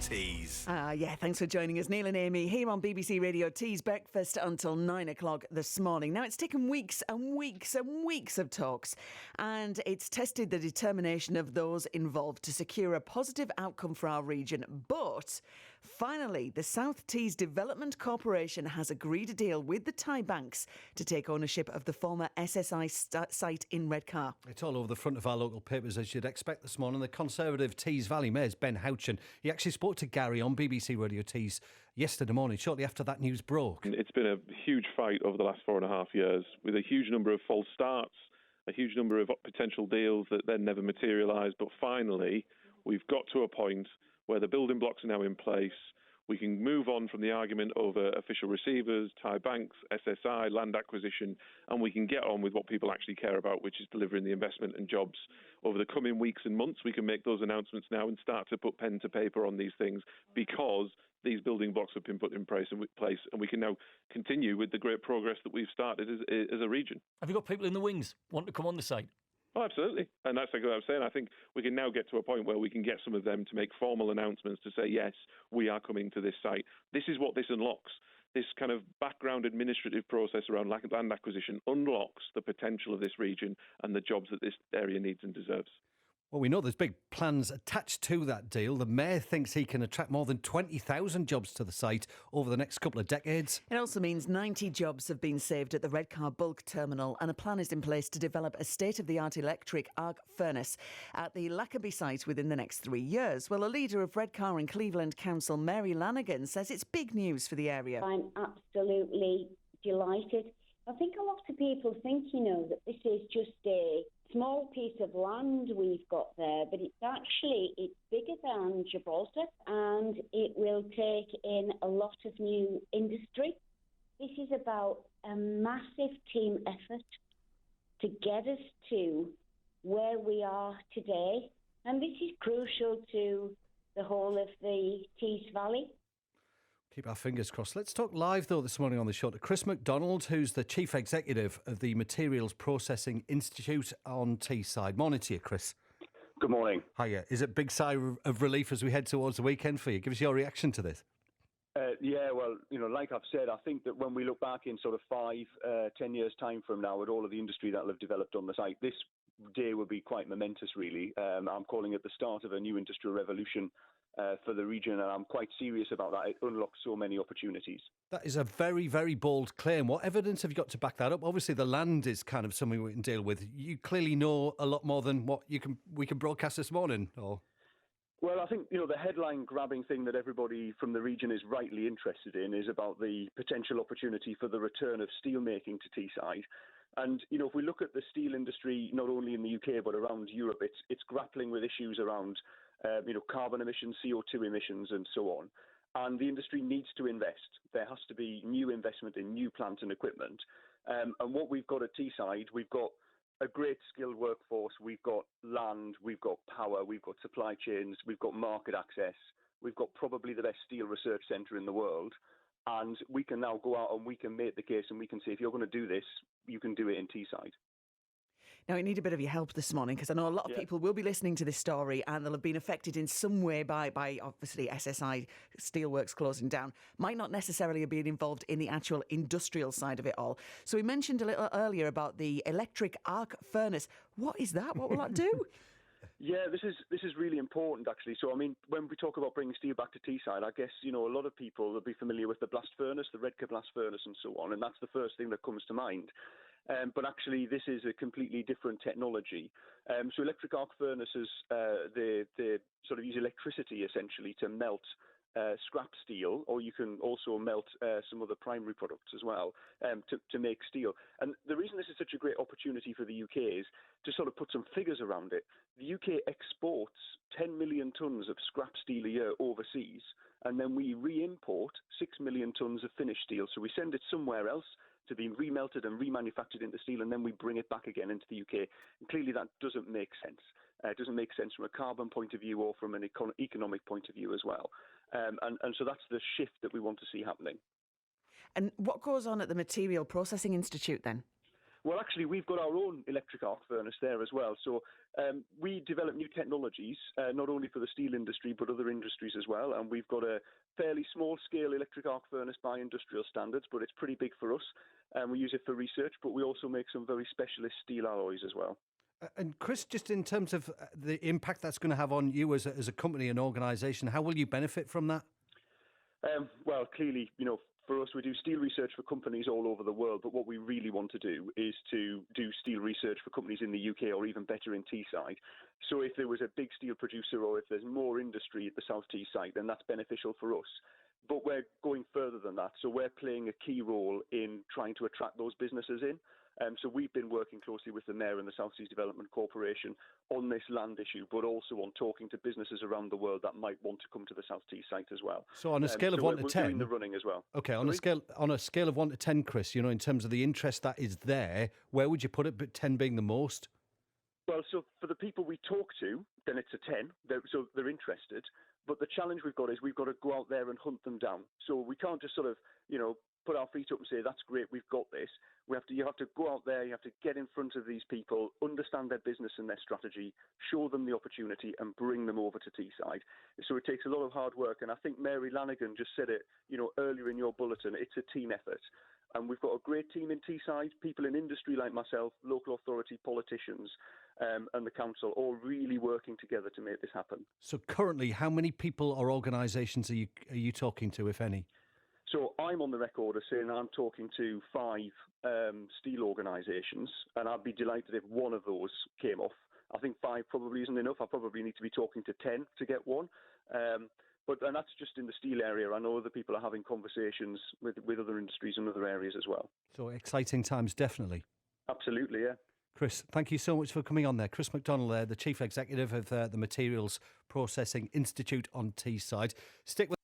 Tees. Thanks for joining us. Neil and Amy here on BBC Radio Tees Breakfast until 9 o'clock this morning. Now, it's taken weeks and weeks and weeks of talks, and it's tested the determination of those involved to secure a positive outcome for our region. But finally, the South Tees Development Corporation has agreed a deal with the Thai banks to take ownership of the former SSI site in Redcar. It's all over the front of our local papers, as you'd expect this morning. The Conservative Tees Valley Mayor's Ben Houchin, he actually spoke to Gary on BBC Radio Tees yesterday morning, shortly after that news broke. It's been a huge fight over the last 4.5 years, with a huge number of false starts, a huge number of potential deals that then never materialised. But finally, we've got to a point where the building blocks are now in place. We can move on from the argument over official receivers, Thai banks, SSI, land acquisition, and we can get on with what people actually care about, which is delivering the investment and jobs. Over the coming weeks and months, we can make those announcements now and start to put pen to paper on these things, because these building blocks have been put in place, and we can now continue with the great progress that we've started as a region. Have you got people in the wings wanting to come on the site? Oh, absolutely. And that's exactly what I'm saying. I think we can now get to a point where we can get some of them to make formal announcements to say, yes, we are coming to this site. This is what this unlocks. This kind of background administrative process around land acquisition unlocks the potential of this region and the jobs that this area needs and deserves. Well, we know there's big plans attached to that deal. The Mayor thinks he can attract more than 20,000 jobs to the site over the next couple of decades. It also means 90 jobs have been saved at the Redcar bulk terminal, and a plan is in place to develop a state-of-the-art electric arc furnace at the Lackaby site within the next 3 years. Well, a leader of Redcar and Cleveland Council, Mary Lanigan, says it's big news for the area. I'm absolutely delighted. I think a lot of people think, that this is just a small piece of land we've got there, but it's bigger than Gibraltar, and it will take in a lot of new industry. This is about a massive team effort to get us to where we are today, and this is crucial to the whole of the Tees Valley. Keep our fingers crossed. Let's talk live, though, this morning on the show to Chris MacDonald, who's the Chief Executive of the Materials Processing Institute on Teesside. Morning to you, Chris. Good morning. Hiya. Is it big sigh of relief as we head towards the weekend for you? Give us your reaction to this. Like I've said, I think that when we look back in sort of 5-10 years' time from now at all of the industry that will have developed on the site, this day will be quite momentous, really. I'm calling it the start of a new industrial revolution for the region, and I'm quite serious about that. It unlocks so many opportunities. That is a very, very bold claim. What evidence have you got to back that up? Obviously, the land is kind of something we can deal with. You clearly know a lot more than what we can broadcast this morning, or... Well, I think, the headline-grabbing thing that everybody from the region is rightly interested in is about the potential opportunity for the return of steelmaking to Teesside. And, if we look at the steel industry, not only in the UK but around Europe, it's grappling with issues around, carbon emissions, CO2 emissions and so on. And the industry needs to invest. There has to be new investment in new plant and equipment. And what we've got at Teesside, we've got a great skilled workforce, we've got land, we've got power, we've got supply chains, we've got market access, we've got probably the best steel research centre in the world, and we can now go out and we can make the case and we can say, if you're going to do this, you can do it in Teesside. Now, I need a bit of your help this morning, because I know a lot of people will be listening to this story and they'll have been affected in some way by obviously SSI steelworks closing down. Might not necessarily have been involved in the actual industrial side of it all. So we mentioned a little earlier about the electric arc furnace. What is that? What will that do? Yeah, this is really important, actually. So, when we talk about bringing steel back to Teesside, I guess, a lot of people will be familiar with the blast furnace, the Redcar blast furnace and so on, and that's the first thing that comes to mind. But actually, this is a completely different technology. So electric arc furnaces, they sort of use electricity, essentially, to melt scrap steel, or you can also melt some other primary products as well to make steel. And the reason this is such a great opportunity for the UK is to sort of put some figures around it. The UK exports 10 million tonnes of scrap steel a year overseas, and then we re-import 6 million tonnes of finished steel. So we send it somewhere else to be remelted and remanufactured into steel, and then we bring it back again into the UK. And clearly that doesn't make sense. It doesn't make sense from a carbon point of view or from an economic point of view as well. And so that's the shift that we want to see happening. And what goes on at the Material Processing Institute then? Well, actually, we've got our own electric arc furnace there as well. So we develop new technologies, not only for the steel industry, but other industries as well. And we've got a fairly small-scale electric arc furnace by industrial standards, but it's pretty big for us. And we use it for research, but we also make some very specialist steel alloys as well. And Chris, just in terms of the impact that's going to have on you as a company and organisation, how will you benefit from that? Well, clearly, for us, we do steel research for companies all over the world, but what we really want to do is to do steel research for companies in the UK or even better in Teesside. So if there was a big steel producer or if there's more industry at the South Teesside, then that's beneficial for us. But we're going further than that. So we're playing a key role in trying to attract those businesses in. So we've been working closely with the Mayor and the South Seas Development Corporation on this land issue, but also on talking to businesses around the world that might want to come to the South Teesside as well. So on a scale of 1 to 10, we're doing the running as well. Okay, on a scale of 1 to 10, Chris, in terms of the interest that is there, where would you put it? But 10 being the most. Well, so for the people we talk to, then it's a 10. So they're interested. But the challenge we've got is we've got to go out there and hunt them down. So we can't just sort of, put our feet up and say, that's great, we've got this. You have to go out there, you have to get in front of these people, understand their business and their strategy, show them the opportunity and bring them over to Teesside. So it takes a lot of hard work. And I think Mary Lanigan just said it, earlier in your bulletin, it's a team effort. And we've got a great team in Teesside, people in industry like myself, local authority, politicians, and the council, all really working together to make this happen. So currently, how many people or organisations are you talking to, if any? So I'm on the record as saying I'm talking to 5 steel organisations, and I'd be delighted if one of those came off. I think 5 probably isn't enough. I probably need to be talking to 10 to get one. And that's just in the steel area. I know other people are having conversations with other industries and other areas as well. So exciting times, definitely. Absolutely, yeah. Chris, thank you so much for coming on there. Chris McDonald there, the Chief Executive of the Materials Processing Institute on Teesside. Stick with